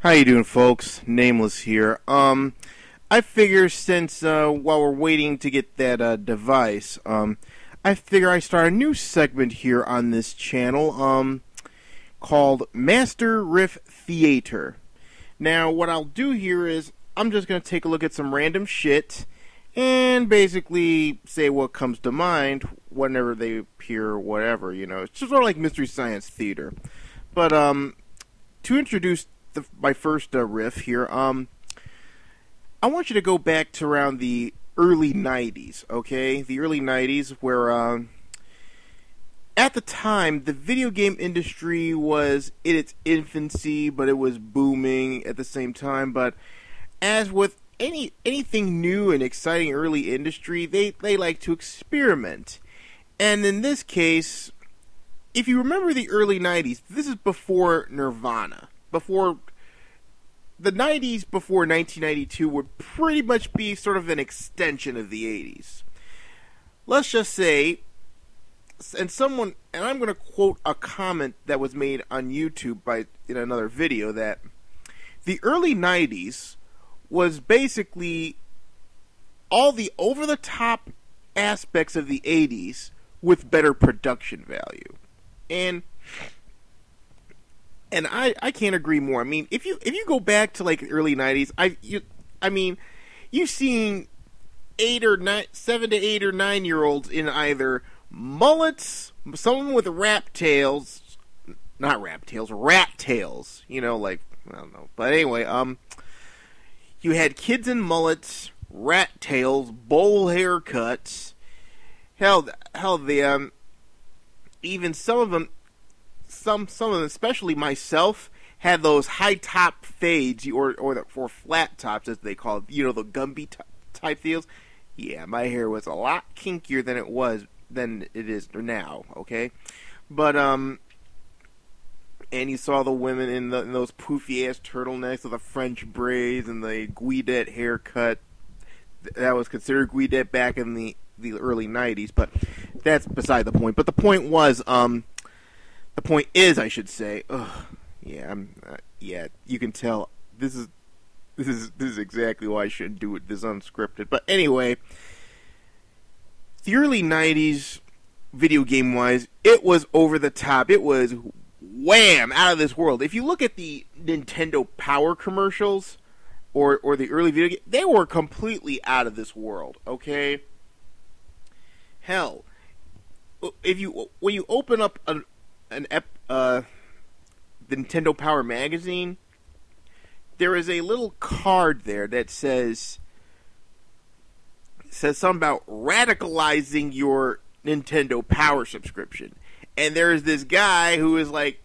How you doing, folks? Nameless here. I figure since while we're waiting to get that device, I figure I start a new segment here on this channel, called MasterRiff Theater. Now, what I'll do here is I'm just gonna take a look at some random shit and basically say what comes to mind whenever they appear, or whatever. You know, it's just sort of like Mystery Science Theater. But to introduce my first riff here, I want you to go back to around the early 90s, okay? The early 90s, where at the time the video game industry was in its infancy, but it was booming at the same time. But as with anything new and exciting early industry, they like to experiment. And in this case, if you remember the early 90s, this is before Nirvana. Before the 90s, before 1992, would pretty much be sort of an extension of the 80s. Let's just say, and I'm going to quote a comment that was made on YouTube in another video, that the early 90s was basically all the over-the-top aspects of the 80s with better production value. And I can't agree more. I mean, if you go back to like the early 90s, you've seen 7 to 8 or 9 year olds in either mullets, someone with rat tails, you know, like, I don't know. But anyway, you had kids in mullets, rat tails, bowl haircuts. Hell, even some of them, especially myself, had those high top fades, or flat tops as they call it. You know, the Gumby type deals. Yeah, my hair was a lot kinkier than it is now. Okay, but and you saw the women in those poofy ass turtlenecks with the French braids and the guidette haircut. That was considered guidette back in the early 90s, but that's beside the point. But the point is, I should say, you can tell this is exactly why I shouldn't do it this unscripted. But anyway, the early 90s, video game wise, it was over the top. It was wham, out of this world. If you look at the Nintendo Power commercials or the early video game, they were completely out of this world, okay? Hell, when you open up the Nintendo Power magazine, there is a little card there that says something about radicalizing your Nintendo Power subscription. And there's this guy who is like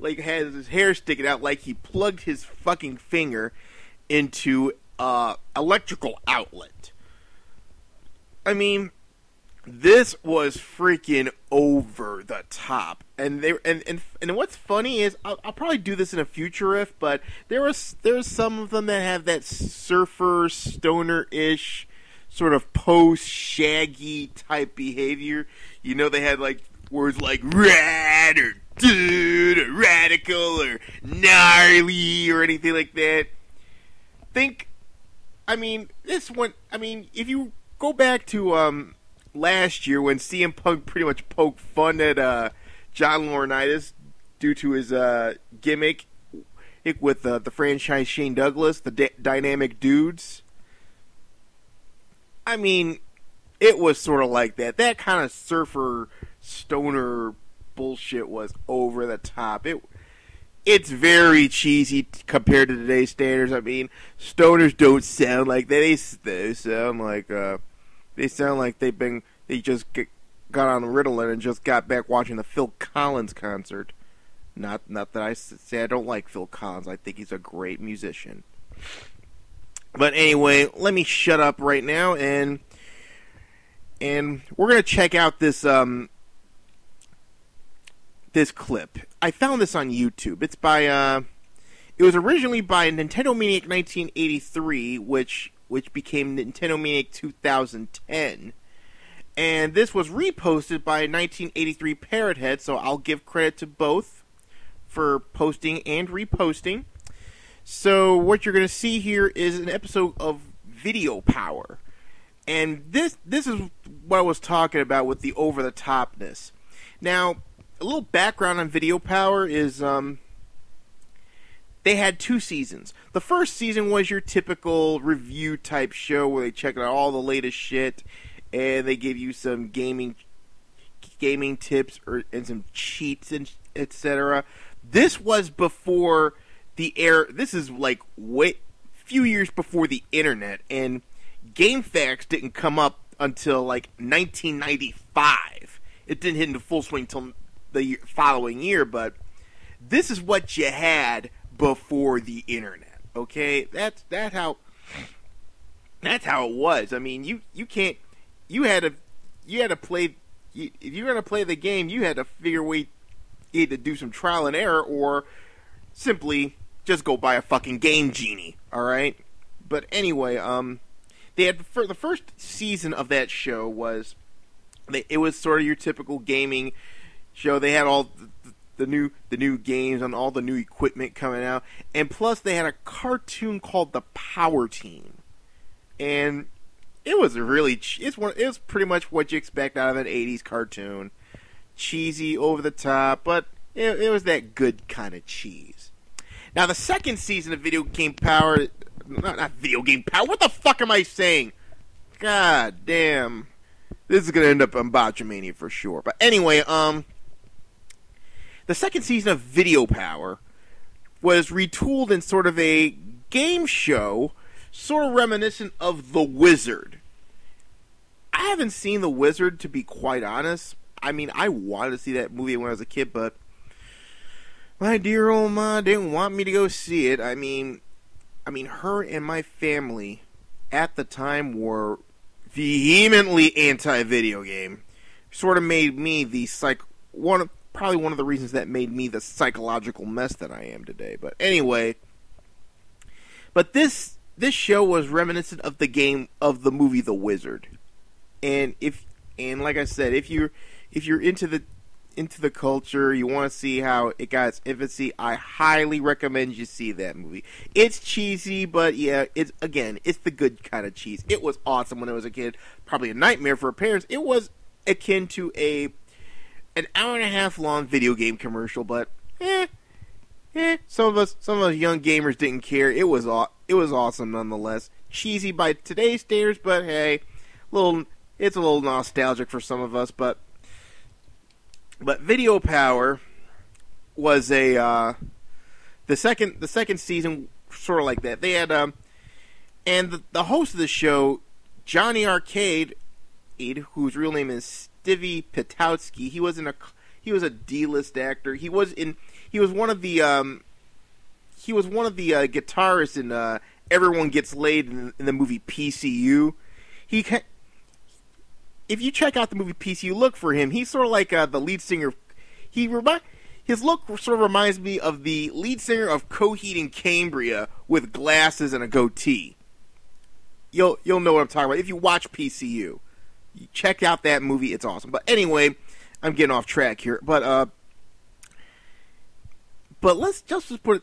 has his hair sticking out like he plugged his fucking finger into electrical outlet. I mean, this was freaking over the top, and what's funny is I'll probably do this in a future riff, but there's some of them that have that surfer stoner-ish sort of post-shaggy type behavior. You know, they had like words like rad or dude or radical or gnarly or anything like that. If you go back to last year when CM Punk pretty much poked fun at John Laurinaitis due to his gimmick with the franchise Shane Douglas, the Dynamic Dudes. I mean, it was sort of like that. That kind of surfer stoner bullshit was over the top. It's very cheesy compared to today's standards. I mean, stoners don't sound like that. They sound like they just got on Ritalin and just got back watching the Phil Collins concert. Not that I say I don't like Phil Collins. I think he's a great musician. But anyway, let me shut up right now, and we're gonna check out this this clip. I found this on YouTube. It's by it was originally by Nintendo Maniac 1983, which became Nintendo Maniac 2010. And this was reposted by 1983 Parrot Head, so I'll give credit to both for posting and reposting. So what you're going to see here is an episode of Video Power. And this is what I was talking about with the over-the-topness. Now, a little background on Video Power is they had 2 seasons. The first season was your typical review type show where they check out all the latest shit and they give you some gaming tips and some cheats and etc. This was before the air. This is like few years before the internet, and GameFAQs didn't come up until like 1995. It didn't hit into full swing until the following year, but this is what you had before the internet. Okay, that's how it was. I mean, you had to play. If you're gonna play the game, you had to figure a way either do some trial and error or simply just go buy a fucking Game Genie. All right, but anyway, they had the first season of that show was it was sort of your typical gaming show. They had all the new games and all the new equipment coming out, and plus they had a cartoon called the Power Team, and it was it was pretty much what you expect out of an 80s cartoon. Cheesy, over the top, but it was that good kind of cheese. Now the second season of Video Game Power, not Video Game Power, what the fuck am I saying? God damn. This is gonna end up on Botchamania for sure. But anyway, the second season of Video Power was retooled in sort of a game show, sort of reminiscent of The Wizard. I haven't seen The Wizard, to be quite honest. I mean, I wanted to see that movie when I was a kid, but my dear old ma didn't want me to go see it. I mean, her and my family at the time were vehemently anti-video game. Sort of made me probably one of the reasons that made me the psychological mess that I am today. But anyway, this show was reminiscent of the movie The Wizard. And like I said, if you're into the culture, you want to see how it got its infancy, I highly recommend you see that movie. It's cheesy, but yeah, it's the good kind of cheese. It was awesome when I was a kid. Probably a nightmare for parents. It was akin to an hour and a half long video game commercial, but some of us young gamers didn't care. It was awesome nonetheless. Cheesy by today's standards, but hey, it's a little nostalgic for some of us. But Video Power was the second season sort of like that. They had and the host of the show, Johnny Arcade, whose real name is Stivy Petowski. He was a D-list actor. He was one of the guitarists in Everyone Gets Laid in the movie PCU. If you check out the movie PCU, look for him. He's sort of like the lead singer. His look sort of reminds me of the lead singer of Coheed and Cambria with glasses and a goatee. You'll know what I'm talking about if you watch PCU. You check out that movie; it's awesome. But anyway, I'm getting off track here. But let's just put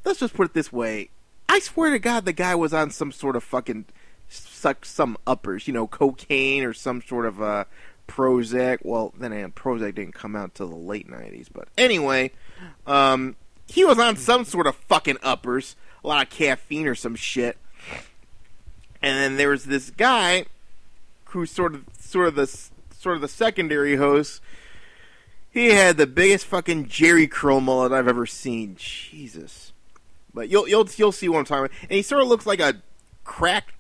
it this way. I swear to God, the guy was on some sort of fucking some uppers, cocaine or some sort of Prozac. Well, then Prozac didn't come out till the late 90s. But anyway, he was on some sort of fucking uppers, a lot of caffeine or some shit. And then there was this guy who's sort of the secondary host. He had the biggest fucking Jerry curl mullet I've ever seen. Jesus. But you'll see what I'm talking about. And he sort of looks like a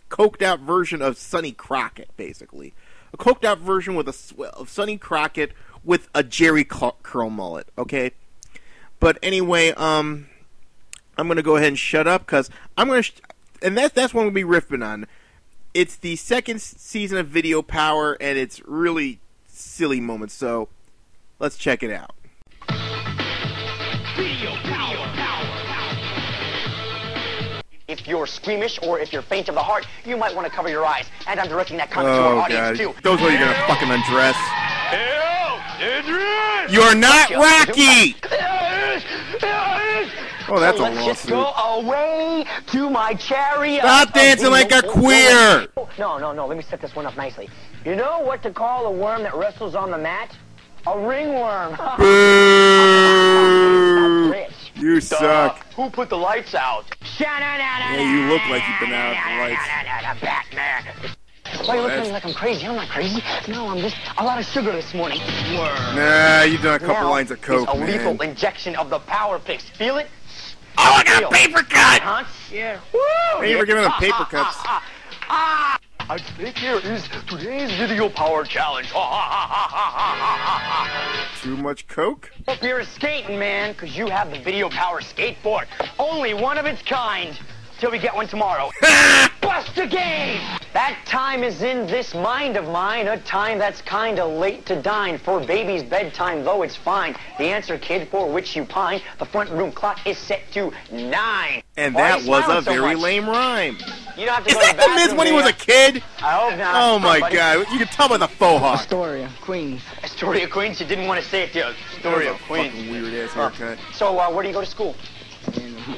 coked out version of Sonny Crockett, basically. A coked out version of Sonny Crockett with a Jerry curl mullet, okay? But anyway, I'm going to go ahead and shut up, because I'm going to... and that's what I'm going to be riffing on. It's the second season of Video Power, and it's really silly moments, so let's check it out. Video Power. If you're squeamish or if you're faint of the heart, you might want to cover your eyes. And I'm directing that comment to our audience, too. Those are you're going to fucking undress. You are not Rocky! Oh, that's so a let's lawsuit. just go away to my chariot. Stop dancing like a queer! No, let me set this one up nicely. You know what to call a worm that wrestles on the mat? A ringworm. Boo! You suck. Who put the lights out? Yeah, you look like you've been out of the lights. Batman. Why are you looking at me like I'm crazy? I'm not crazy. No, I'm just a lot of sugar this morning. Nah, you've done a couple lines of coke, a man. lethal injection of the power fix. Feel it? Oh, I got a paper cut! Huh? Yeah. Woo! Hey, we're giving them paper cuts. I think here is today's video power challenge. Too much coke? Hope you're skating, man, because you have the video power skateboard. Only one of its kind. Till we get one tomorrow. Bust a game! That time is in this mind of mine, a time that's kinda late to dine. For baby's bedtime, though it's fine. The answer, kid, for which you pine, the front room clock is set to 9. And Why that are you was a smiling so very much? lame rhyme. You don't have to Is go to that the the Miz bathroom, when he do was ya? a kid? I hope not. Oh my Buddy. god, you can tell by the faux hawk. Astoria, Queens. Astoria, Queens? You didn't want to say it to you. Astoria, That was a Queens. fucking weird ass haircut. So, where do you go to school?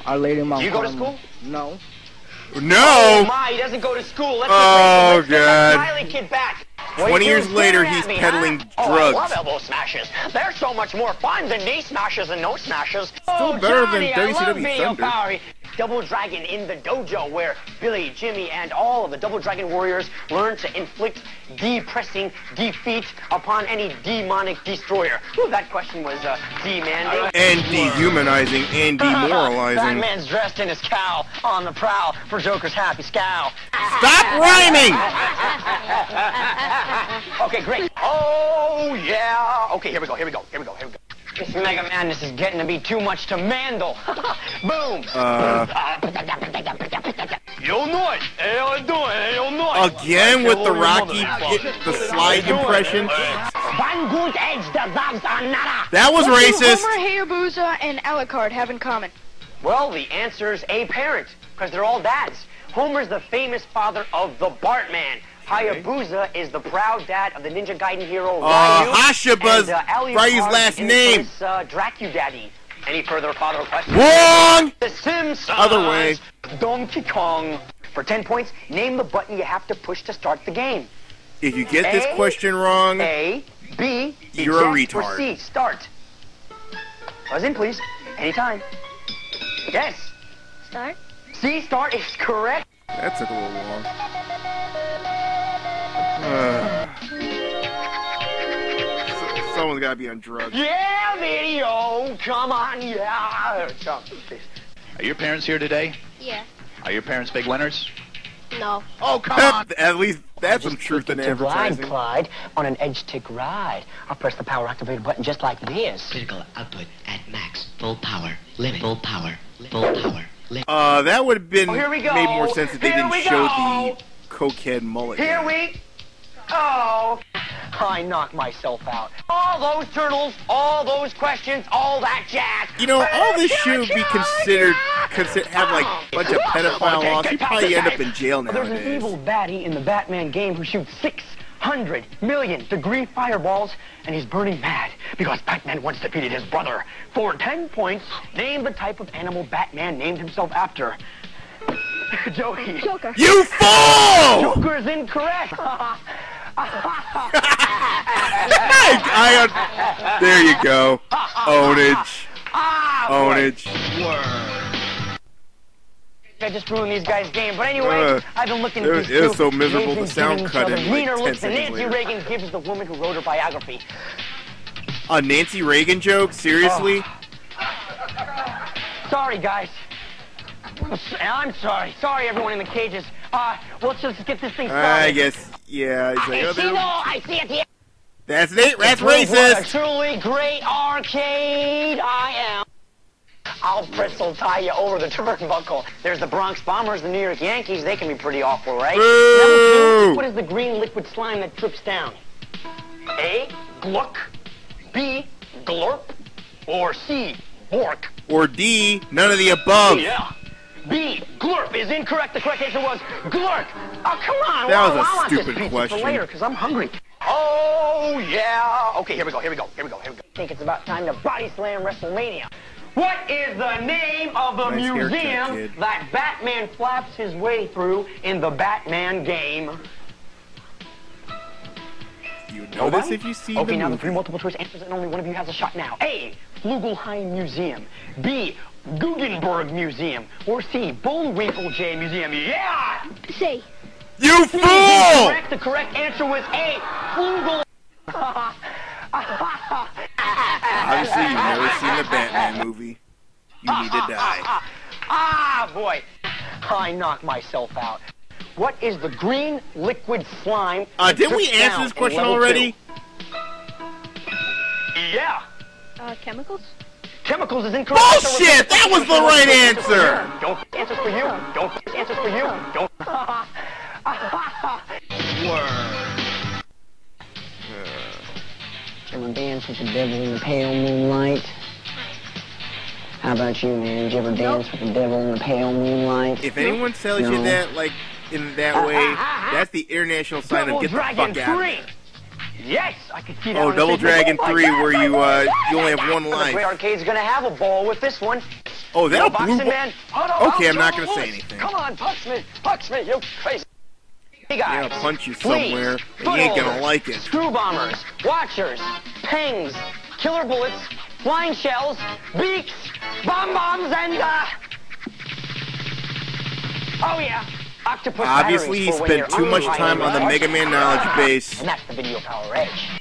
Our Lady of Mount You go to Carmel. school? No. Oh No! my, he doesn't go to school. Let's Oh, get that God. Smiley kid back. 20 years later, he's peddling Oh, I drugs. love elbow smashes. They're so much more fun than knee smashes and nose smashes. Still better than Johnny, I love WCW video Thunder. power. Double Dragon in the dojo, where Billy, Jimmy, and all of the Double Dragon warriors learn to inflict depressing defeat upon any demonic destroyer. Whew, that question was demanding. And dehumanizing and demoralizing. Batman's dressed in his cowl, on the prowl for Joker's happy scowl. Stop rhyming! Okay, great. Oh, yeah. Okay, here we go. This Mega Madness is getting to be too much to mandle. Boom. Again with the Rocky, the slide impression. That was What do racist. Homer, Hayabusa, and Alucard have in common? Well, the answer's a parent, because they're all dads. Homer's the famous father of the Bartman. Hayabusa is the proud dad of the Ninja Gaiden hero Ryu. Hashiba's Ryu's last name. Dracudaddy. Any further father questions? Wrong! The Simpsons. Other way. Donkey Kong. For 10 points, name the button you have to push to start the game. If you get this question wrong, A, B, you're a eject, or retard. C, start. Buzz in, please. Anytime. Yes. Start. C, start is correct. that took a little long. Someone's gotta be on drugs. Yeah, video. Come on, yeah. Are your parents here today? Yeah. Are your parents big winners? No. Oh, come on! At least that's some truth in to glide, advertising. Clyde, on an edge tick ride. I'll press the power activated button just like this. Critical output at max. Full power. Limit. Full power. Full power. Limit. That would have been Oh, here we go. made more sense if they Here didn't we show go. the cokehead mullet. Here guy. we go. I knocked myself out. All those turtles, all those questions, all that jazz. You know, all this should be considered have like a bunch of pedophile laws. He'd probably end up in jail There's an nowadays. evil baddie in the Batman game who shoots 600 million degree fireballs, and he's burning mad because Batman once defeated his brother. For 10 points, name the type of animal Batman named himself after. Joey. Joker. You fool! Joker is incorrect. There you go. Ownage. Ownage. I just ruined these guys' game. But anyway, I've been looking at these it was two. so miserable, They've the been sound giving cut each other in like meaner 10 looks than seconds Nancy later. Reagan gives the woman who wrote her biography. A Nancy Reagan joke? Seriously? Sorry, guys. I'm sorry. Sorry, everyone in the cages. Let's just get this thing started. I guess, yeah. He's like, oh, See, there- though, I see it here. that's it. That's What a racist. truly great arcade I am. I'll pretzel tie you over the turnbuckle. There's the Bronx Bombers, the New York Yankees. They can be pretty awful, right? Boo! Number 2, what is the green liquid slime that drips down? A, gluck. B, glorp. Or C, bork. Or D, none of the above. Yeah. B, glurp is incorrect. The correct answer was glurk. Oh, come on. That was a I want this stupid pizza question. for later, because I'm hungry. Oh, yeah. Okay, here we go. I think it's about time to body slam WrestleMania. What is the name of the Nice haircut, museum kid. that Batman flaps his way through in the Batman game? You know this if you see Okay, the now the movie. three multiple choice answers and only one of you has a shot now. A. Flugelheim Museum. B. Guggenberg Museum. Or C. Bullwinkle J Museum. Yeah! Say. You fool! Correct. The correct answer was A. Flugel. Obviously, you've never seen the Batman movie. You need to die. Ah, boy. I knocked myself out. What is the green liquid slime? that Didn't we drips answer down this in question level already? 2? Yeah. Chemicals? Chemicals is incorrect. Bullshit! That was the right answer! Don't answers for you. Don't answers for you. Don't. Ever dance with the devil in the pale moonlight? How about you, man? Did you ever dance with the devil in the pale moonlight? If anyone tells you No. that, like, in that way, that's the international sign Double of get the Dragon fuck out of 3. here. Yes, I can see that. Oh, on the Double Facebook. Dragon Oh my 3, God, where you, my you only have one The Great life. Arcade's gonna have a ball with this one. Oh, that'll Boxing blue... man. Oh, no, Okay, I'm not Joe gonna say Louis. anything. Come on, punch me, you crazy. Hey guys. Yeah, I'll punch you Fleas, somewhere, and you ain't gonna footholders, like it. Screw bombers, watchers, pangs, killer bullets, flying shells, beaks, bombs, and oh yeah, octopus Obviously, batteries he for when spent you're too much unhiding time on the right? Mega Man knowledge base. And that's the Video Power Edge.